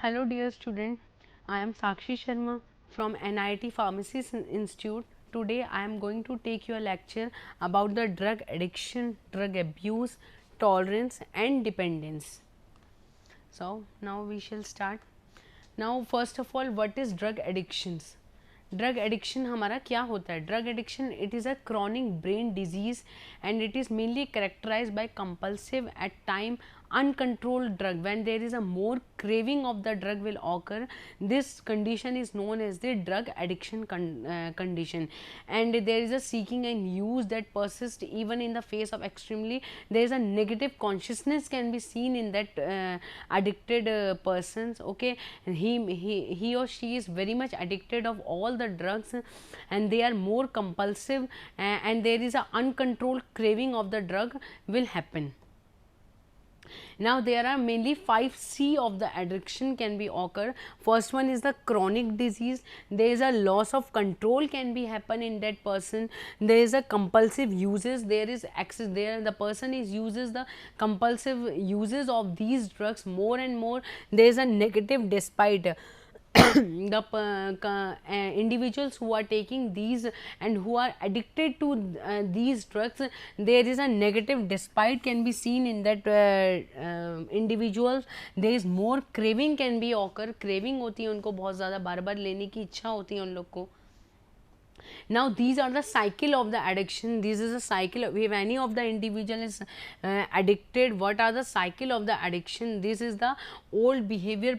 Hello dear student, I am Sakshi Sharma from NIT Pharmacy Institute. Today I am going to take your lecture about the drug addiction, drug abuse, tolerance and dependence. So now we shall start. Now first of all, what is drug addictions? Drug addiction हमारा क्या होता है? Drug addiction it is a chronic brain disease and it is mainly characterise by compulsive at time uncontrolled drug. When there is a more craving of the drug will occur, this condition is known as the drug addiction condition, and there is a seeking and use that persists even in the face of extremely, there is a negative consciousness can be seen in that addicted persons. Okay, he or she is very much addicted of all the drugs, and they are more compulsive, and there is a uncontrolled craving of the drug will happen. Now there are mainly 5 C of the addiction can be occur. First one is the chronic disease. There is a loss of control can be happen in that person. There is a compulsive uses. There is access there. The person is uses the compulsive uses of these drugs more and more. There is a negative despite. The individuals who are taking these and who are addicted to these drugs, there is a negative despite can be seen in that individuals. There is more craving can be occur. Craving होती है उनको बहुत ज़्यादा बार बार लेने की इच्छा होती है उन लोग को. Now these are the cycle of the addiction. This is a cycle. If any of the individual is addicted, what are the cycle of the addiction? This is the old behavior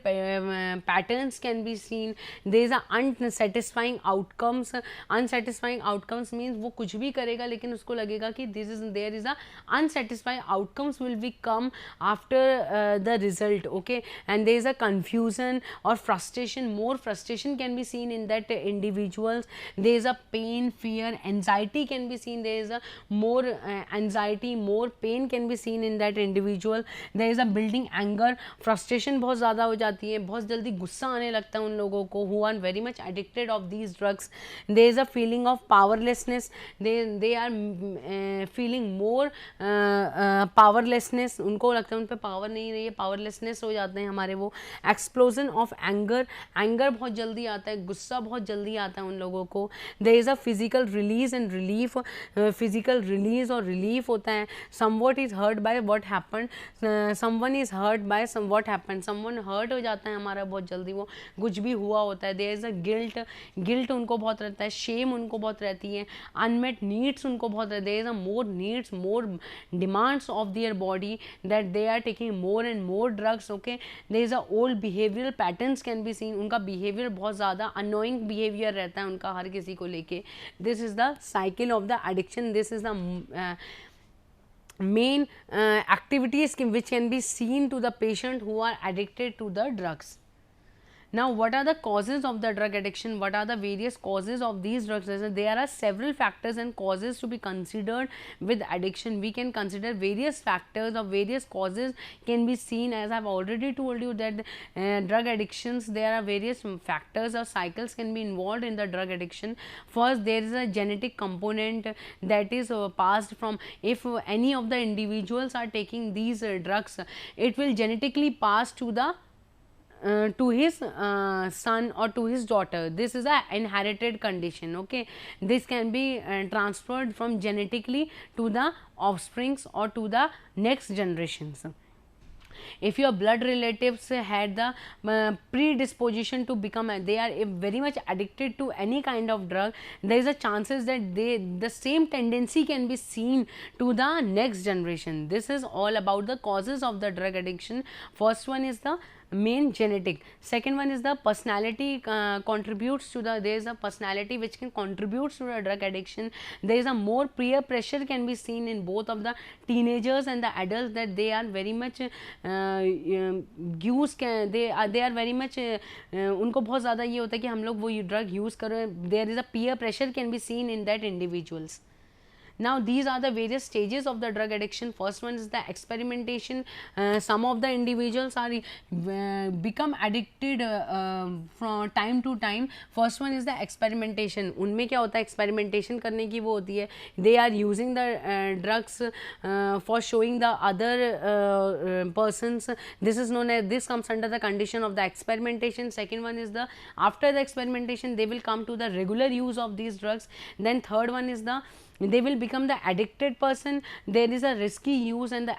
patterns can be seen. There is a unsatisfying outcomes. Unsatisfying outcomes means वो कुछ भी करेगा लेकिन उसको लगेगा कि there is a unsatisfied outcomes will be come after the result. Okay, and there is a confusion or frustration. More frustration can be seen in that individuals. There is a pain, fear, anxiety can be seen. There is a more anxiety, more pain can be seen in that individual. There is a building anger, frustration बहुत ज़्यादा हो जाती है, बहुत जल्दी गुस्सा आने लगता है उन लोगों को who are very much addicted of these drugs. There is a feeling of powerlessness. They are feeling more powerlessness. उनको लगता है उन पर पावर नहीं रही है, powerlessness हो जाते हैं हमारे वो. Explosion of anger, anger बहुत जल्दी आता है, गुस्सा बहुत जल्दी आता है उन लोगों को. There is a physical release and relief. Physical release और relief होता है. Somewhat is hurt by what happened. Someone is hurt by what happened. Someone hurt हो जाता है हमारा बहुत जल्दी, वो कुछ भी हुआ होता है. There is a guilt. Guilt उनको बहुत रहता है. Shame उनको बहुत रहती है. Unmet needs उनको बहुत रहता है. There is a more needs, more demands of their body that they are taking more and more drugs. Okay, there is a old behavioral patterns can be seen. उनका behavior बहुत ज़्यादा annoying behavior रहता है उनका हर किसी को लेके. This is the cycle of the addiction. This is the main activities which can be seen to the patient who are addicted to the drugs. Now what are the causes of the drug addiction? What are the various causes of these drugs? There are several factors and causes to be considered with addiction. We can consider various factors or various causes can be seen. As I have already told you that drug addictions, there are various factors or cycles can be involved in the drug addiction. First, there is a genetic component that is passed from, if any of the individuals are taking these drugs, it will genetically pass to his son or to his daughter. This is a inherited condition. Okay, this can be transferred from genetically to the offsprings or to the next generations. If your blood relatives had the predisposition to become they are very much addicted to any kind of drug, there is a chances that the same tendency can be seen to the next generation. This is all about the causes of the drug addiction. First one is the main genetic. Second one is the personality contributes to the, there is a personality which can contribute to the drug addiction. There is a more peer pressure can be seen in both of the teenagers and the adults, that they are very much use can they are very much उनको बहुत ज़्यादा ये होता है कि हम लोग वो ड्रग यूज़ करें. There is a peer pressure can be seen in that individuals. Now these are the various stages of the drug addiction. First one is the experimentation. Some of the individuals are become addicted from time to time. First one is the experimentation. उनमें क्या होता है, experimentation करने की वो होती है, they are using the drugs for showing the other persons. This is known as, this comes under the condition of the experimentation. Second one is the, after the experimentation they will come to the regular use of these drugs. Then third one is the, they will become the addicted person. There is a risky use and the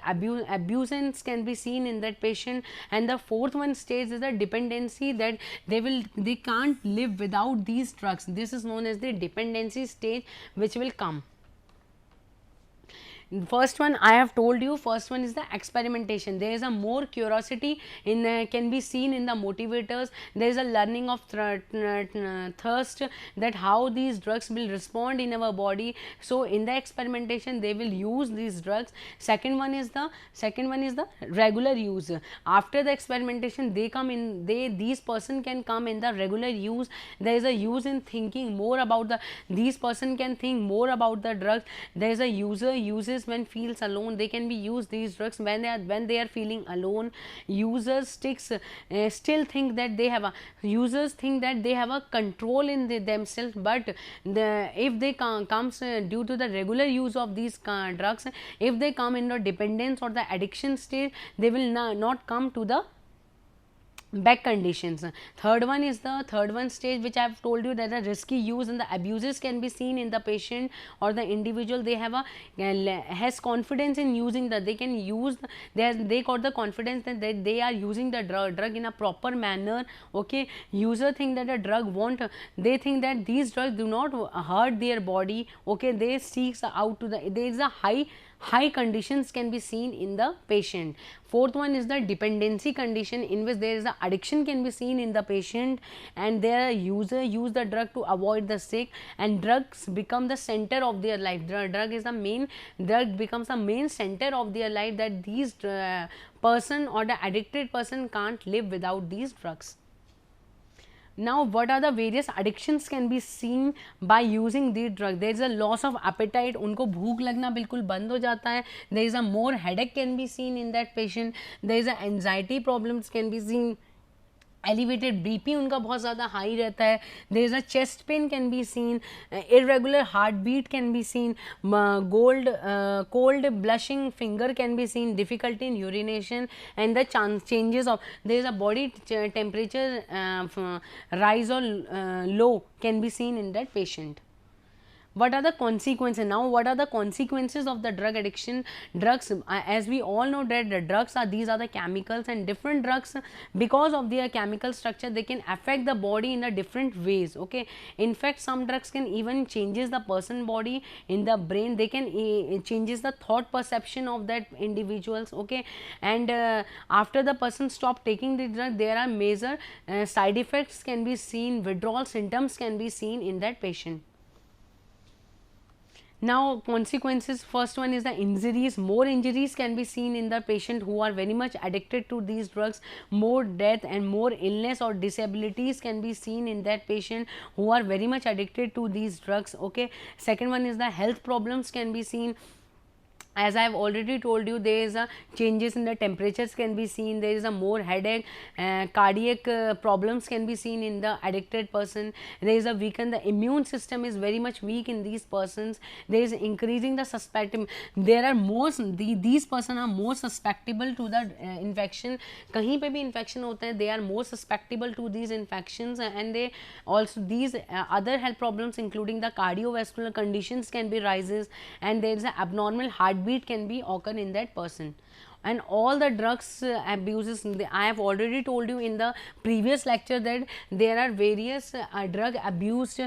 abusance can be seen in that patient. And the fourth one stage is the dependency, that they can't live without these drugs. This is known as the dependency stage, which will come. First one I have told you, first one is the experimentation. There is a more curiosity in can be seen in the motivators. There is a learning of thirst, that how these drugs will respond in our body. So in the experimentation they will use these drugs. Second one is the regular use. After the experimentation they come in, these person can come in the regular use. There is a use in thinking more about the, these person can think more about the drugs. There is a user uses when feels alone. They can be used these drugs when they are feeling alone. Users still think that they have a, users think that they have a control in themselves, but if they comes due to the regular use of these drugs, if they come in the dependence or the addiction stage, they will not come to the back conditions. Third one is the third one stage, which I have told you, that the risky use and the abuses can be seen in the patient or the individual. They have a has confidence in using the, they can use they got the confidence that they are using the drug in a proper manner. Okay, user think that a drug won't, they think that these drugs do not hurt their body. Okay, they seeks out to the, there is a high conditions can be seen in the patient. Fourth one is the dependency condition, in which there is a addiction can be seen in the patient, and their user use the drug to avoid the sick, and drugs become the center of their life. Drug becomes the main center of their life, that these person or the addicted person can't live without these drugs. Now what are the various addictions can be seen by using these drugs? There is a loss of appetite, उनको भूख लगना बिल्कुल बंद हो जाता है. There is a more headache can be seen in that patient. There is a anxiety problems can be seen. Elevated BP उनका बहुत ज़्यादा हाई रहता है. There is a chest pain can be seen. Irregular heartbeat can be seen. Cold blushing finger can be seen. Difficulty in urination, and the changes of, there is a body temperature rise or low can be seen in that patient. What are the consequences? Now what are the consequences of the drug addiction? Drugs, as we all know that the drugs are, these are the chemicals, and different drugs, because of their chemical structure, they can affect the body in a different ways. Okay, in fact some drugs can even changes the person body in the brain. They can changes the thought perception of that individuals. Okay, and after the person stop taking the drug, there are major side effects can be seen. Withdrawal symptoms can be seen in that patient. Now consequences, first one is the injuries. More injuries can be seen in the patient who are very much addicted to these drugs. More death and more illness or disabilities can be seen in that patient who are very much addicted to these drugs. Okay, second one is the health problems can be seen. As I have already told you, there is a changes in the temperatures can be seen. There is a more headache, cardiac problems can be seen in the addicted person. There is a weaken, the immune system is very much weak in these persons. There is increasing the suspect, there are most these person are more susceptible to the infection. कहीं पे भी infection होता है, they are more susceptible to these infections, and they also these other health problems including the cardiovascular conditions can be rises, and there is an abnormal heartbeat can be occur in that person. And all the drugs abuses, I have already told you in the previous lecture that there are various drug abuse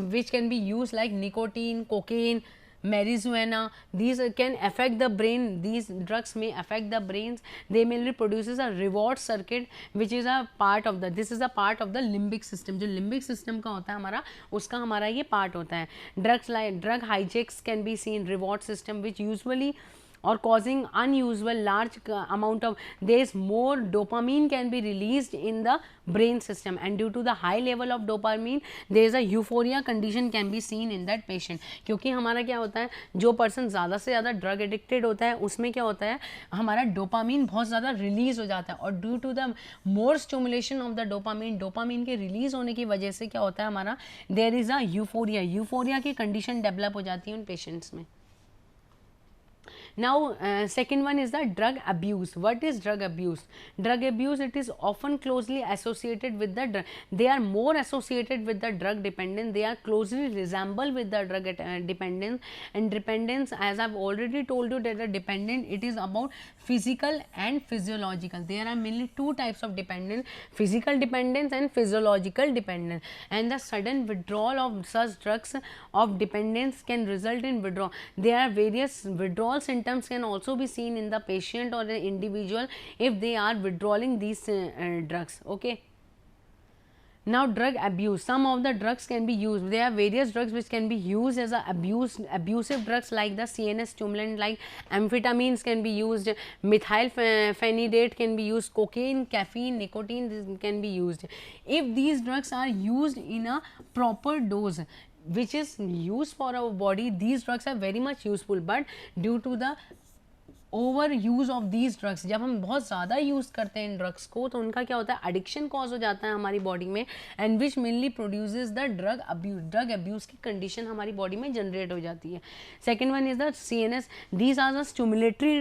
which can be used, like nicotine, cocaine, marijuana. These can affect the brain. These drugs may affect the brains. They mainly produces a reward circuit which is a part of the, this is a part of the limbic system. जो limbic system का होता है हमारा, उसका हमारा ये part होता है. Drugs like drug hijacks can be seen, reward system which usually or causing unusual large amount of, there is more dopamine can be released in the brain system, and due to the high level of dopamine there is a euphoria condition can be seen in that patient. क्योंकि हमारा क्या होता है, जो person ज़्यादा से ज़्यादा drug addicted होता है उसमें क्या होता है, हमारा डोपामीन बहुत ज़्यादा रिलीज हो जाता है, और due to the more stimulation of the dopamine, dopamine के रिलीज होने की वजह से क्या होता है, हमारा there is a euphoria, euphoria की कंडीशन डेवलप हो जाती है उन पेशेंट्स में. Now second one is the drug abuse. What is drug abuse? Drug abuse, it is often closely associated with the drug, they are more associated with the drug dependence, they are closely resemble with the drug dependence. And dependence, as I've already told you that the dependent, it is about physical and physiological. There are mainly two types of dependence, physical dependence and physiological dependence, and the sudden withdrawal of such drugs of dependence can result in withdrawal. There are various withdrawal symptoms can also be seen in the patient or the individual if they are withdrawing these drugs. Okay. Now drug abuse, some of the drugs can be used, there are various drugs which can be used as a abusive drugs, like the CNS stimulant, like amphetamines can be used, methylphenidate can be used, cocaine, caffeine, nicotine, this can be used. If these drugs are used in a proper dose which is used for our body, these drugs are very much useful, but due to the over use of these drugs, जब हम बहुत ज़्यादा use करते हैं इन drugs को तो उनका क्या होता है, एडिक्शन कॉज हो जाता है हमारी बॉडी में, and which mainly produces the drug abuse, drug abuse की कंडीशन हमारी बॉडी में जनरेट हो जाती है. Second one is the CNS, these are the stimulatory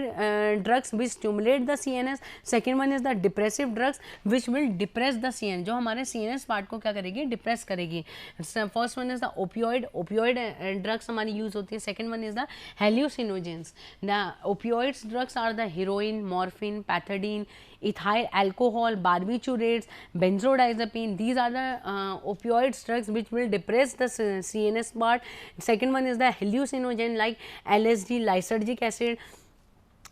drugs which stimulate the CNS. Second one is the depressive drugs which will depress the CNS, जो हमारे CNS part को क्या करेगी, डिप्रेस करेगी. First one is the opioid, opioid drugs हमारी use होती है. Second one is the hallucinogens. The opioids drugs are the heroin, morphine, pethidine, ethyl alcohol, barbiturates, benzodiazepine. These are the opioids drugs which will depress the CNS part. Second one is the hallucinogen like LSD, lysergic acid,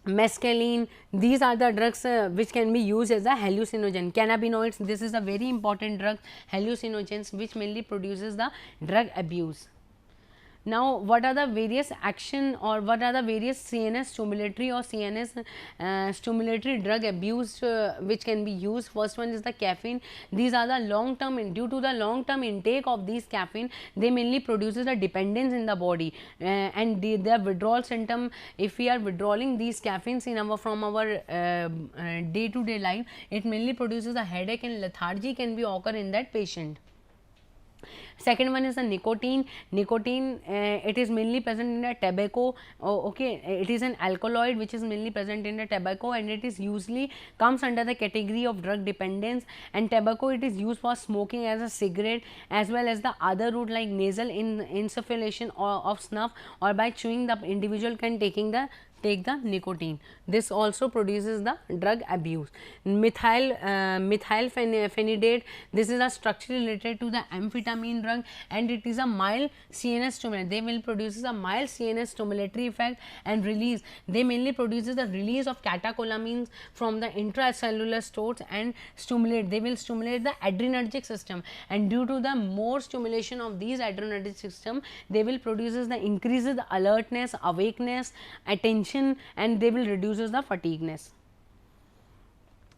mescaline. These are the drugs which can be used as a hallucinogen. Cannabinoids, this is a very important drug, hallucinogens, which mainly produces the drug abuse. Now what are the various action or what are the various CNS stimulatory or CNS stimulatory drug abuse which can be used? First one is the caffeine. These are the long term, due to the long term intake of these caffeine, they mainly produces a dependence in the body, and their withdrawal symptom, if we are withdrawing these caffeines in our from our day to day life, it mainly produces a headache and lethargy can be occur in that patient. Second one is the nicotine. Nicotine, it is mainly present in the tobacco. Okay, it is an alkaloid which is mainly present in the tobacco, and it is usually comes under the category of drug dependence. And tobacco, it is used for smoking as a cigarette, as well as the other route like nasal insufflation of snuff, or by chewing the individual can take the nicotine. This also produces the drug abuse. Methylphenidate, this is a structure related to the amphetamine drug, and it is a mild CNS stimulant. They will produce a mild CNS stimulatory effect and release. They mainly produces the release of catecholamines from the intracellular stores and stimulate. They will stimulate the adrenergic system, and due to the more stimulation of these adrenergic system, they will produces the increases the alertness, awakeness, attention, and they will reduces the fatigueness.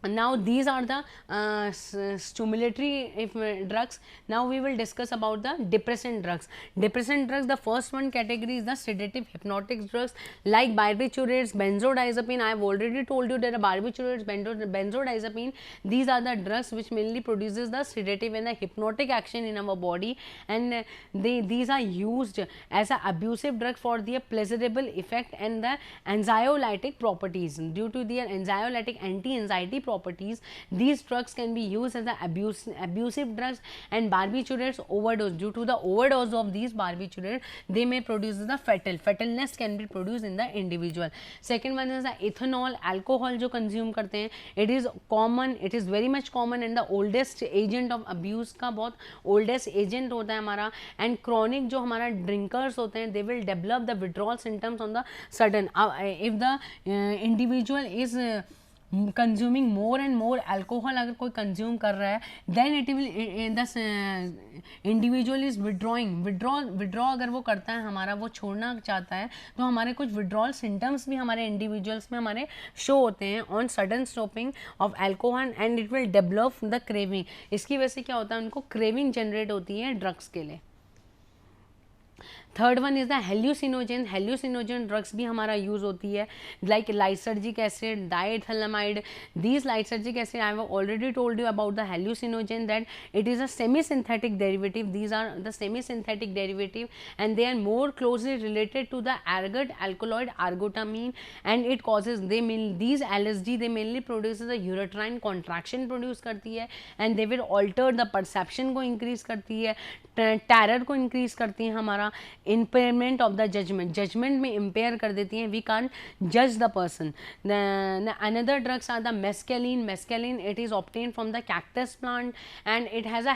Now these are the stimulatory drugs. Now we will discuss about the depressant drugs. Depressant drugs, the first one category is the sedative hypnotic drugs like barbiturates, benzodiazepine. I have already told you that barbiturates, benzodiazepine, these are the drugs which mainly produces the sedative and the hypnotic action in our body, and these are used as a abusive drug for their pleasurable effect and the anxiolytic properties. Due to their anxiolytic anti-anxiety properties, these drugs can be used as the abusive drugs. And barbiturates overdose, due to the overdose of these barbiturates, they may produce the fatalness can be produced in the individual. Second one is the ethanol, alcohol जो consume करते हैं, it is common, it is very much common, and the oldest agent of abuse का बहुत oldest agent होता है हमारा. And chronic जो हमारा drinkers होते हैं, they will develop the withdrawal symptoms on the sudden. If the individual is consuming more and more alcohol अगर कोई कंज्यूम कर रहा है, then it will the individual is withdraw अगर वो करता है हमारा, वो छोड़ना चाहता है, तो हमारे कुछ विड्रॉल सिम्टम्स भी हमारे इंडिविजुअल्स में हमारे शो होते हैं on sudden stopping of alcohol and it will develop the craving. इसकी वजह से क्या होता है, उनको क्रेविंग जनरेट होती है ड्रग्स के लिए। Third one is the hallucinogen. Hallucinogen drugs भी हमारा यूज होती है, like lysergic acid, diethylamide. These lysergic acid I have already told you about the hallucinogen that it is a semi synthetic derivative. These are the semi synthetic derivative and they are more closely related to the ergot alkaloid argotamine and it causes these LSD they mainly produces a ureterine contraction produce करती है and they will alter the perception को increase करती है, terror को increase करती हैं, हमारा impairment of the judgement में इम्पेयर कर देती हैं, वी कान जज the person. Another drugs are the mescaline it is obtained from the cactus plant and it has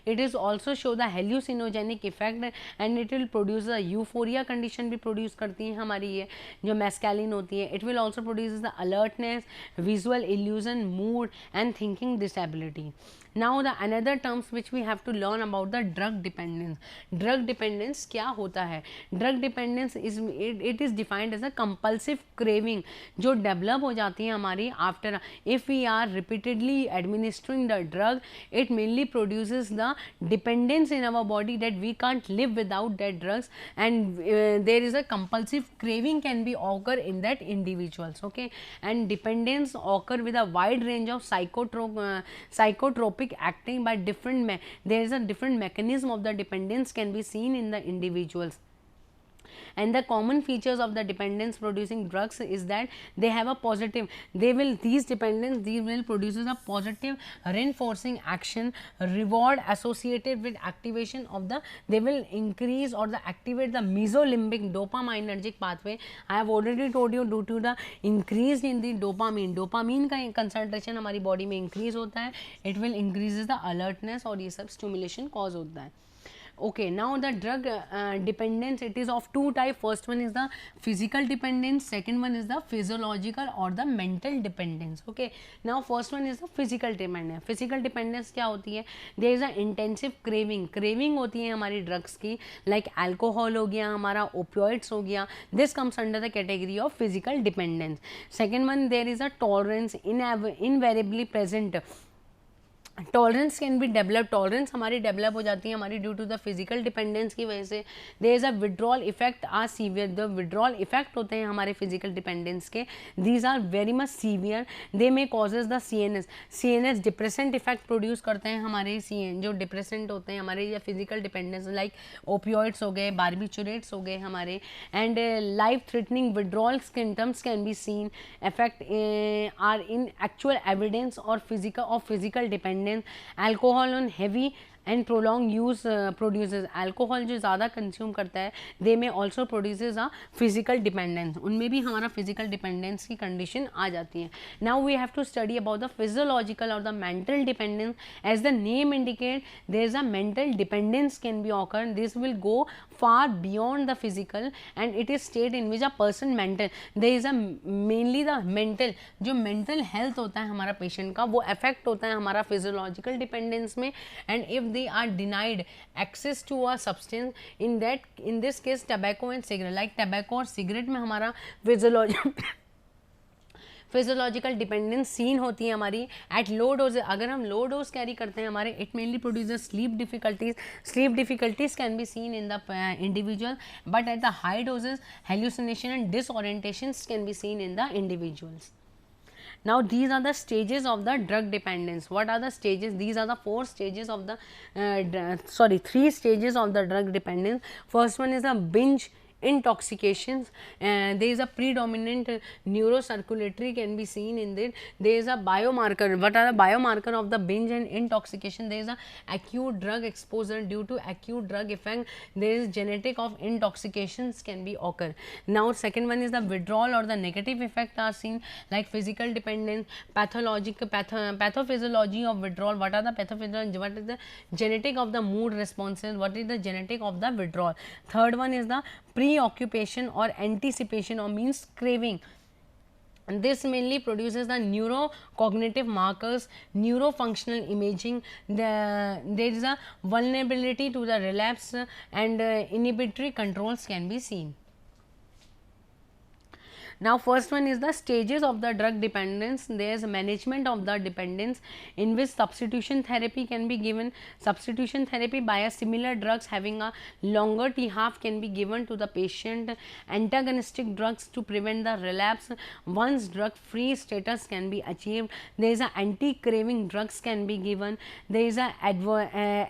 it is also show the hallucinogenic effect and it will produce a euphoria condition भी produce करती हैं हमारी ये जो mescaline होती है। it will also produce the alertness, visual illusion, mood and thinking disability. Now the another terms which we have to learn about the drug dependence. Drug dependence क्या होता है? Drug dependence is it is defined as a compulsive craving जो develop हो जाती है हमारी after if we are repeatedly administering the drug, it mainly produces the dependence in our body that we can't live without that drugs and there is a compulsive craving can be occur in that individuals, okay, and dependence occur with a wide range of psychotropic acting by different there is a different mechanism of the dependence can be seen in the individuals. And the common features of the dependence producing drugs is that they have a positive, these will produces a positive reinforcing action, reward associated with activation of the, they will increase or the activate the mesolimbic dopaminergic pathway. I have already told you due to the increase in the dopamine का concentration हमारी body में increase होता है, it will increases the alertness और ये सब stimulation cause होता है. Okay, now the drug dependence, it is of two type. First one is the physical dependence, second one is the physiological or the mental dependence. Okay, now first one is the physical dependence. Physical dependence क्या होती है? There is a intensive craving होती है हमारी drugs की, like alcohol हो गया, हमारा opioids हो गया. This comes under the category of physical dependence. Second one, there is a tolerance invariably present. Tolerance can be develop, tolerance हमारी डेवलप हो जाती है हमारी due to the physical dependence की वजह से. There is a withdrawal effect are severe, the withdrawal effect होते हैं हमारे फिजिकल डिपेंडेंस के, these are very much severe. They may causes the CNS depressant effect produce करते हैं हमारे जो डिप्रेसेंट होते हैं हमारे या फिजिकल डिपेंडेंस, लाइक ओपियोइड्स हो गए, बार्बिचुरेट्स हो गए हमारे. And life threatening withdrawal symptoms can be seen, effect are in actual evidence और physical dependence. Alcohol on heavy and prolonged use produces, alcohol जो ज़्यादा कंज्यूम करता है, they may also produces a physical dependence, उनमें भी हमारा physical dependence की condition आ जाती है. Now we have to study about the physiological or the mental dependence. As the name indicate, there is a mental dependence can be occur. This will go far beyond the physical and it is state in which a person mental, there is a mainly the mental, जो mental health होता है हमारा patient का, वो affect होता है हमारा physiological dependence में. And if they are denied access to a substance, in this case tobacco and cigarette, like tobacco और cigarette में हमारा फिजियोलॉजिकल डिपेंडेंस सीन होती है हमारी एट लो डोज. अगर हम लो डोज कैरी करते हैं हमारे, it mainly produces sleep difficulties can be seen in the individual, but at the high doses hallucination and disorientations can be seen in the individuals. Now these are the stages of the drug dependence. What are the stages? These are the 4 stages of the 3 stages of the drug dependence. First one is the binge intoxications, there is a predominant neurocirculatory can be seen in it. There is a biomarker. What are the biomarker of the binge and intoxication? There is a acute drug exposure due to acute drug effect. There is genetic of intoxications can be occur. Now second one is the withdrawal or the negative effect are seen, like physical dependence, pathophysiology of withdrawal. What are the pathophysiology? What is the genetic of the mood responses? What is the genetic of the withdrawal? Third one is the preoccupation or anticipation or means craving. This mainly produces the neurocognitive markers, neurofunctional imaging. There is a vulnerability to the relapse, and inhibitory controls can be seen. Now first one is the stages of the drug dependence. There is management of the dependence, in which substitution therapy can be given. Substitution therapy by a similar drugs having a longer T-half can be given to the patient. Antagonistic drugs to prevent the relapse once drug free status can be achieved. There is a anti-craving drugs can be given. There is a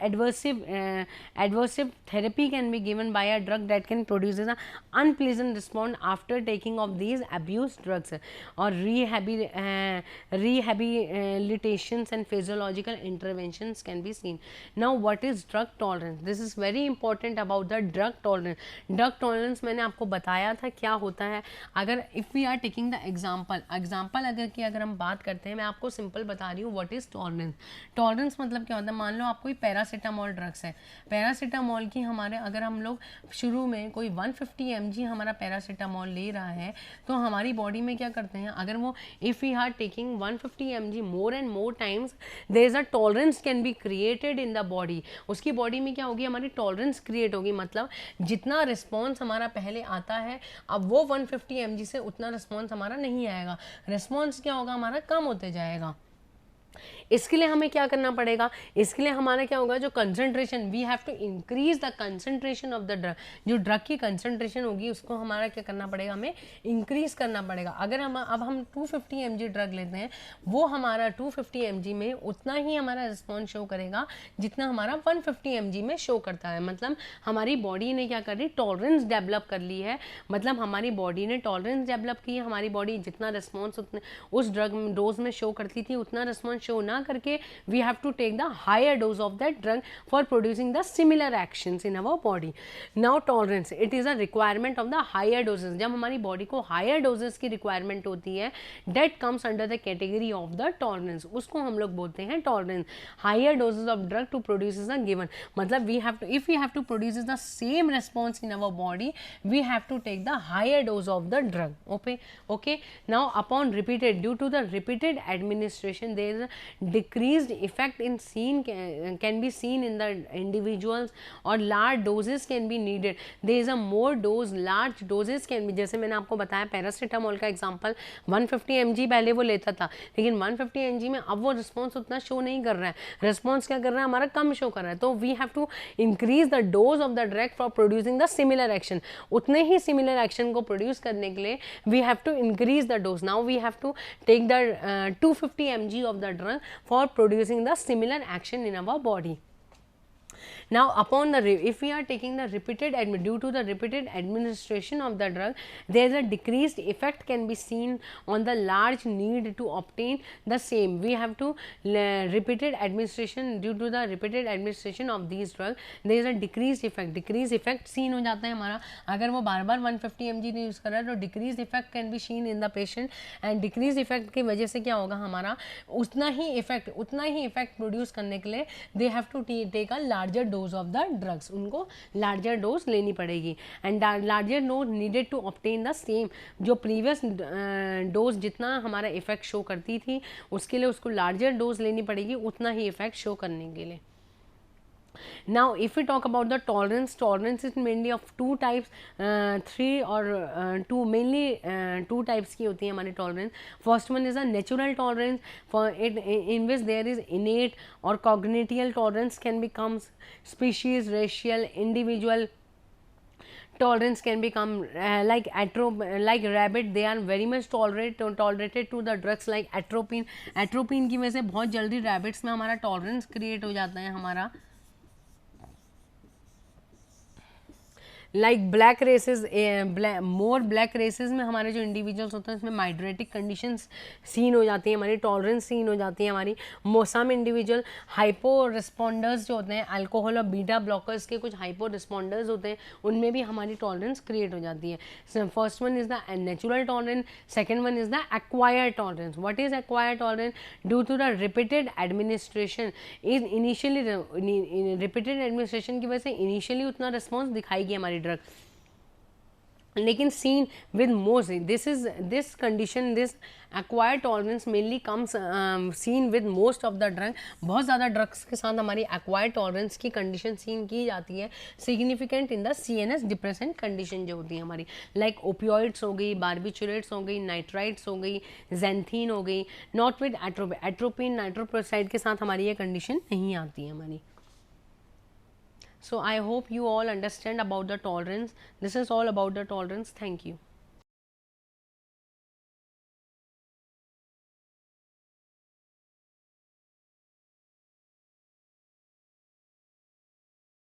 adversive therapy can be given by a drug that can produce an unpleasant response after taking of these abused drugs, or rehabilitations and physiological interventions can be seen. Now what is drug tolerance? This is very important about the drug tolerance. Drug tolerance मैंने आपको बताया था क्या होता है. अगर if we are taking the example अगर हम बात करते हैं, मैं आपको सिंपल बता रही हूँ what is tolerance. टॉलरेंस मतलब क्या होता है, मान लो आप कोई पैरासीटामोल ड्रग्स है, पैरासीटामोल की हमारे अगर हम लोग शुरू में कोई 150 mg हमारा पैरासीटामोल ले रहा है, तो हमारी बॉडी में क्या करते हैं, अगर वो if we are taking 150 mg more and more times, there is a tolerance can be created in the body. उसकी बॉडी में क्या होगी, हमारी टॉलरेंस क्रिएट होगी. मतलब जितना रिस्पॉन्स हमारा पहले आता है, अब वो 150 mg से उतना रिस्पॉन्स हमारा नहीं आएगा. रिस्पॉन्स क्या होगा, हमारा कम होते जाएगा. इसके लिए हमें क्या करना पड़ेगा, इसके लिए हमारा क्या होगा, जो concentration, we have to increase the concentration of the drug. जो ड्रग की कंसंट्रेशन होगी उसको हमारा क्या करना पड़ेगा, हमें इंक्रीज करना पड़ेगा. अगर हम 250 mg ड्रग लेते हैं, वो हमारा 250 mg में उतना ही हमारा रिस्पॉन्स शो करेगा जितना हमारा 150 mg में शो करता है. मतलब हमारी बॉडी ने क्या कर ली, टॉलरेंस डेवलप कर ली है. मतलब हमारी बॉडी ने टॉलरेंस डेवलप की है. हमारी बॉडी जितना रिस्पॉन्स उस ड्रग डोज में शो करती थी उतना रिस्पॉन्स शो ना करके, we have to take the higher dose of that drug for producing the similar actions in our body. Now tolerance, it is a requirement of the higher doses. जब हमारी body को higher doses की requirement होती है, that comes under the category of the tolerance. उसको हम लोग बोलते हैं tolerance. Higher doses of drug to produce is a given. मतलब we have to, if we have to produce the same response in our body, we have to take the higher dose of the drug. Okay. Now upon repeated, due to the repeated administration, there is a decreased effect in seen can be seen in the individuals, or large doses can be needed. There is a more dose, large doses can be, जैसे मैंने आपको बताया paracetamol का example, 150 mg पहले वो लेता था, लेकिन 150 mg में अब वो रिस्पॉन्स उतना शो नहीं कर रहा है. रिस्पॉन्स क्या कर रहा है, हमारा कम शो कर रहा है. तो we have to increase the dose of the drug for producing the similar action. उतने ही सिमिलर एक्शन को प्रोड्यूस करने के लिए we have to increase the dose. Now we have to take the 250 mg of the drug for producing the similar action in our body. Now upon the if we are taking the repeated due to the repeated administration of the drug, there is a decreased effect can be seen on the large need to obtain the same. We have to repeated administration, due to the repeated administration of these drugs, there is a decreased effect seen हो जाता है हमारा. अगर वो बार बार 150 mg use कर रहा है, तो decreased effect can be seen in the patient, and decreased effect की वजह से क्या होगा, हमारा उतना ही इफेक्ट प्रोड्यूस करने के लिए they have to take a larger dose of the drugs. उनको larger dose लेनी पड़ेगी, and larger dose needed to obtain the same. जो previous dose जितना हमारा इफेक्ट शो करती थी, उसके लिए उसको larger dose लेनी पड़ेगी उतना ही इफेक्ट शो करने के लिए. Now if we talk about the tolerance is mainly of two types, two types की होती है हमारी tolerance. First one is a natural tolerance, for it in which there is innate or congenital tolerance can become species, racial, individual. Tolerance can become like rabbit, they are very much tolerated to the drugs like atropine. Atropine की वजह से बहुत जल्दी rabbits में हमारा tolerance create हो जाता है हमारा. Like black races, more black races में हमारे जो इंडिविजुअल्स होते हैं उसमें माइग्रेटिक कंडीशंस सीन हो जाती हैं, हमारी टॉलरेंस सीन हो जाती है हमारी. सम इंडिविजुअल हाइपो रिस्पॉन्डर्स जो होते हैं, अल्कोहल और बीटा ब्लॉकर्स के कुछ हाइपो रिस्पॉन्डर्स होते हैं, उनमें भी हमारी टॉलरेंस क्रिएट हो जाती है. First one is the natural tolerance, second one is the acquired tolerance. What is acquired tolerance? Due to the repeated administration is initially, repeated administration की वजह से इनिशियली उतना रिस्पॉन्स दिखाएगी हमारी ड्रग, लेकिन seen with most this condition, this acquired tolerance mainly comes seen with most of the drug. बहुत ज़्यादा drugs के साथ हमारी एक्वायर्ड टॉलरेंस की कंडीशन सीन की जाती है, significant in the CNS depressant condition जो होती है हमारी, लाइक ओपियोइड्स हो गई, बार्बिचुरेट्स हो गई, नाइट्राइट्स हो गई, जेंथीन हो गई, नॉट विद एट्रोपिन नाइट्रोप्रोसाइड के साथ हमारी ये कंडीशन नहीं आती है हमारी। So I hope you all understand about the tolerance. This is all about the tolerance. Thank you.